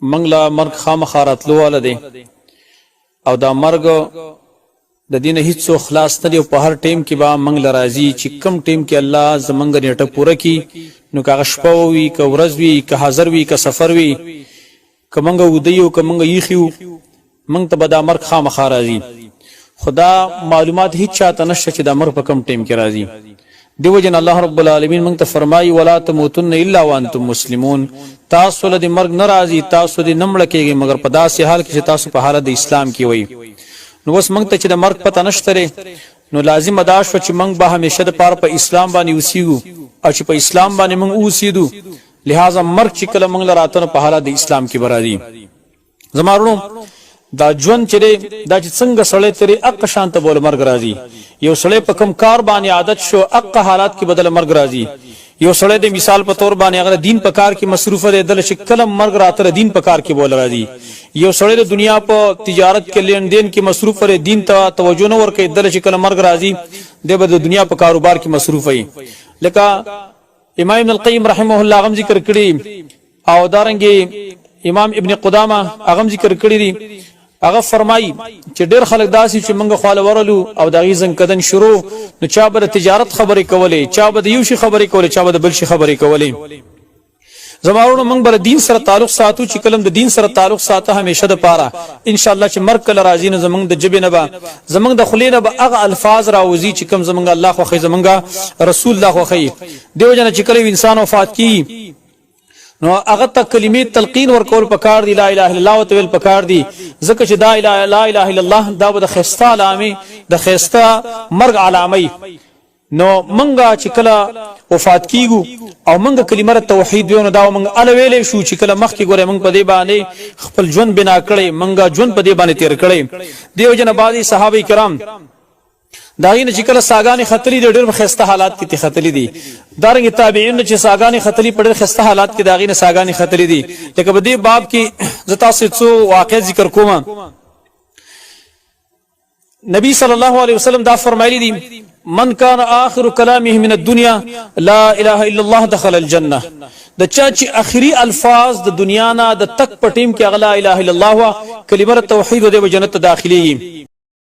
منګلا مرګ خامخارات لواله دی او دا مرګ د دین هیڅ خلاص نه دی په هر ټیم کې با منګل راځي چې کم ټیم کې الله زمنګ نیټه پوره کی نو کا شپه وي کا ورځ وي کا حاضر وي کا سفر وي کمنګ ودیو کمنګ یخیو منګ ته بدا مرګ خامخا راځي خدا معلومات هیڅ چاته نشته چې دا مرګ په کم ټیم کې راځي دیو جن الله رب العالمین منګ ته فرمایي ولا تموتن الا وانتم مسلمون تاسو له مرګ ناراضي تاسو دې نمړ کېږي مگر په داسې حال کې چې تاسو په حالت د اسلام کې وي نو اوس موږ ته چې د مرګ پته نشته نو لازم ادا شو چې موږ به همیشه د پاره په اسلام باندې اوسېږو او چې په اسلام باندې موږ اوسېدو لہذا مرګ چې کله موږ لراته په حالت د اسلام کې برادي زمارونو دا ژوند چې دا چې څنګه سړی ترې اق شانته بول مرګ راځي یو سړی په کم کار باندې عادت شو اق حالات کې بدل مرګ راځي یو سړی د مثال په تور باندې هغه دین په کار کې مصروف دی دل شکل مرګ راته دین په کار کې بول راځي یو سړی د دنیا په تجارت کې لین دین کې مصروف دی دین ته توجه نه ورکړي دل شکل مرګ راځي د دنیا په کاروبار کې مصروف وي لکه امام ابن القیم رحمه الله غم ذکر کړی او دارنګي امام ابن قدامه غم ذکر کړی دی هغه فرمایي چې ډېر خلک داسي چې منګه خاله ورلو او دغه زن کدن شروع نو چا به تجارت خبرې کولې چا به یو شي خبرې کولې چا به بل شي خبرې کولې زمارونو موږ بر دین سره تعلق ساتو چې کلم د دین سره تعلق ساته همیشه د پاره ان شاء الله چې مرګ کله راځي نو زمونږ د جبه نه به زمونږ د خلینه به هغه الفاظ راوځي چې کوم زمونږ الله خو خي زمونږ رسول الله خو خي دیو جن چې کله انسان وفات کی نو هغه ته کلمې تلقین ورکول پکار دی لا اله الا الله وتول پکار دی ځکه چې لا اله الا الله دا د خسته علامه د خسته مرګ علامه نو منګه چې کله وفات کیګو او منګه کلمه توحید ویو نو دا منګه الویلې شو چې کله مخ کې ګوره منګ په دې باندې خپل ژوند بنا کړي منګه ژوند په دې باندې تیر کړي دیو جن بعضی صحابه کرام داغینه چې کله ساګانی خطرې د ډېر خسته حالات کې خطرې دي دارنګ تابعین چې ساګانی خطرې په ډېر خسته حالات کې داغینه ساګانی خطرې دي لکه په دې باب کې زتا څو واقع ذکر کوم نبی صلی الله علیه وسلم دا فرمایلی دي من کان آخر کلامه من الدنيا لا اله الا الله دخل الجنه د چا چې اخري الفاظ د دنیا نه د تک پټیم کې اغلا اله الا الله کلمه توحید د جنت داخلي